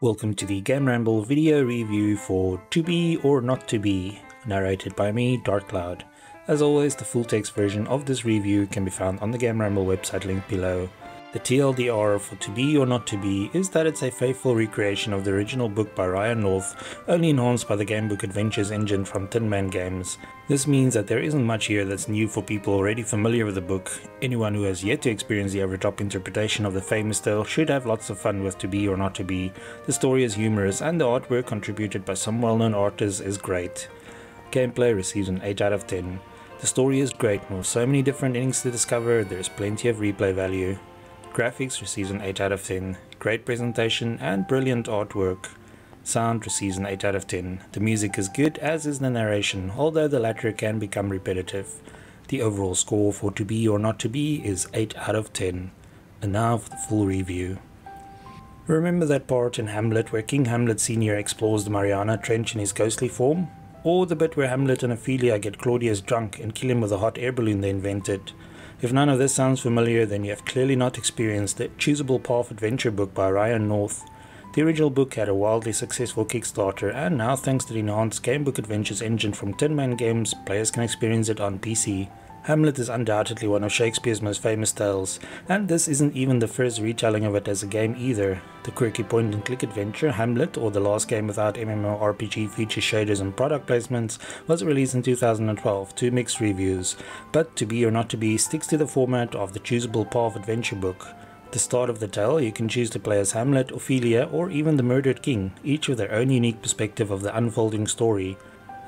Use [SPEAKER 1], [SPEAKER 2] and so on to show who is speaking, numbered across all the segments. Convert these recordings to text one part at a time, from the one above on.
[SPEAKER 1] Welcome to the GameRamble video review for To Be or Not To Be, narrated by me, DarkCloud. As always, the full text version of this review can be found on the GameRamble website linked below. The TLDR for To Be or Not To Be is that it's a faithful recreation of the original book by Ryan North, only enhanced by the Gamebook Adventures Engine from Tin Man Games. This means that there isn't much here that's new for people already familiar with the book. Anyone who has yet to experience the over-the-top interpretation of the famous tale should have lots of fun with To Be or Not To Be. The story is humorous and the artwork contributed by some well-known artists is great. Gameplay receives an 8 out of 10. The story is great and with so many different endings to discover, there is plenty of replay value. Graphics receives an 8 out of 10. Great presentation and brilliant artwork. Sound receives an 8 out of 10. The music is good, as is the narration, although the latter can become repetitive. The overall score for To Be or Not To Be is 8 out of 10. And now for the full review. Remember that part in Hamlet where King Hamlet Sr. explores the Mariana Trench in his ghostly form? Or the bit where Hamlet and Ophelia get Claudius drunk and kill him with a hot air balloon they invented? If none of this sounds familiar, then you have clearly not experienced the Choosable Path adventure book by Ryan North. The original book had a wildly successful Kickstarter, and now thanks to the enhanced Gamebook Adventures Engine from Tin Man Games, players can experience it on PC. Hamlet is undoubtedly one of Shakespeare's most famous tales, and this isn't even the first retelling of it as a game either. The quirky point-and-click adventure Hamlet, or the last game without MMORPG feature shaders and product placements, was released in 2012 to mixed reviews, but To Be or Not To Be sticks to the format of the Choosable Path adventure book. At the start of the tale, you can choose to play as Hamlet, Ophelia, or even the murdered king, each with their own unique perspective of the unfolding story.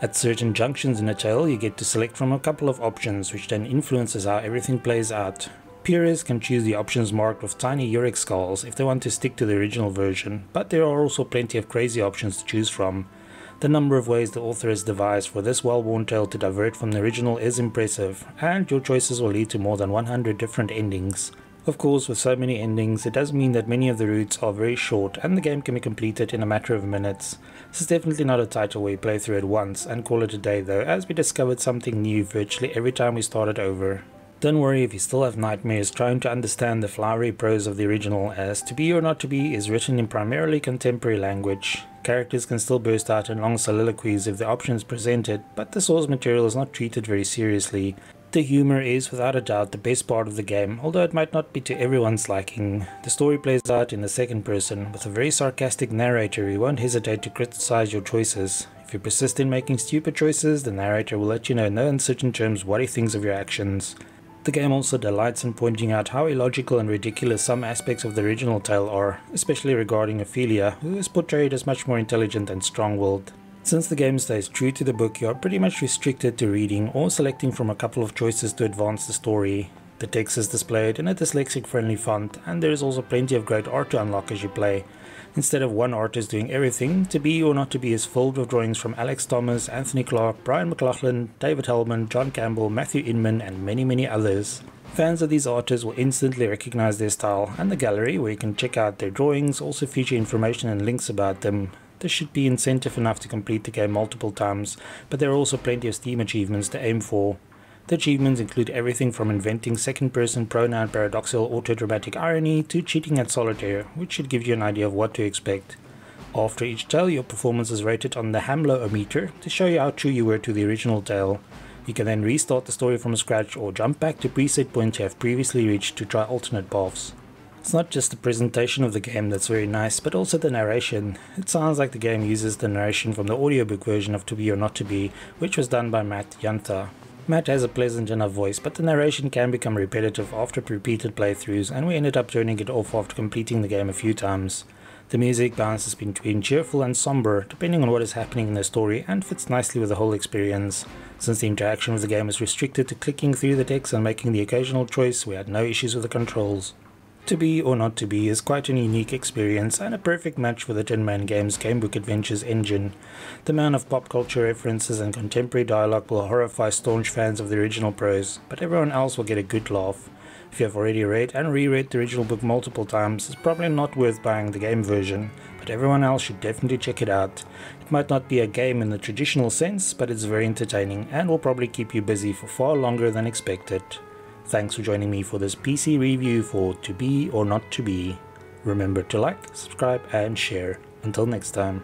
[SPEAKER 1] At certain junctions in a tale, you get to select from a couple of options, which then influences how everything plays out. Purists can choose the options marked with tiny Yorick skulls if they want to stick to the original version, but there are also plenty of crazy options to choose from. The number of ways the author has devised for this well-worn tale to divert from the original is impressive, and your choices will lead to more than 100 different endings. Of course, with so many endings, it does mean that many of the routes are very short and the game can be completed in a matter of minutes. This is definitely not a title where you play through it once and call it a day though, as we discovered something new virtually every time we started over. Don't worry if you still have nightmares trying to understand the flowery prose of the original, as To Be or Not To Be is written in primarily contemporary language. Characters can still burst out in long soliloquies if the option is presented, but the source material is not treated very seriously. The humor is without a doubt the best part of the game, although it might not be to everyone's liking. The story plays out in the second person, with a very sarcastic narrator who won't hesitate to criticize your choices. If you persist in making stupid choices, the narrator will let you know in no uncertain terms what he thinks of your actions. The game also delights in pointing out how illogical and ridiculous some aspects of the original tale are, especially regarding Ophelia, who is portrayed as much more intelligent and strong-willed. Since the game stays true to the book, you are pretty much restricted to reading or selecting from a couple of choices to advance the story. The text is displayed in a dyslexic-friendly font, and there is also plenty of great art to unlock as you play. Instead of one artist doing everything, To Be or Not To Be is filled with drawings from Alex Thomas, Anthony Clark, Brian McLaughlin, David Hellman, John Campbell, Matthew Inman, and many others. Fans of these artists will instantly recognize their style, and the gallery, where you can check out their drawings, also feature information and links about them. This should be incentive enough to complete the game multiple times, but there are also plenty of Steam achievements to aim for. The achievements include everything from inventing second-person pronoun paradoxical autodramatic irony to cheating at solitaire, which should give you an idea of what to expect. After each tale, your performance is rated on the Hamlo-o-meter to show you how true you were to the original tale. You can then restart the story from scratch or jump back to preset points you have previously reached to try alternate paths. It's not just the presentation of the game that's very nice, but also the narration. It sounds like the game uses the narration from the audiobook version of To Be or Not To Be, which was done by Matt Yanta. Matt has a pleasant enough voice, but the narration can become repetitive after repeated playthroughs, and we ended up turning it off after completing the game a few times. The music bounces between cheerful and somber, depending on what is happening in the story, and fits nicely with the whole experience. Since the interaction with the game is restricted to clicking through the text and making the occasional choice, we had no issues with the controls. To Be or Not To Be is quite an unique experience and a perfect match for the Tin Man Games Gamebook Adventures Engine. The amount of pop culture references and contemporary dialogue will horrify staunch fans of the original prose, but everyone else will get a good laugh. If you have already read and reread the original book multiple times, it's probably not worth buying the game version, but everyone else should definitely check it out. It might not be a game in the traditional sense, but it's very entertaining and will probably keep you busy for far longer than expected. Thanks for joining me for this PC review for To Be or Not To Be. Remember to like, subscribe and share. Until next time.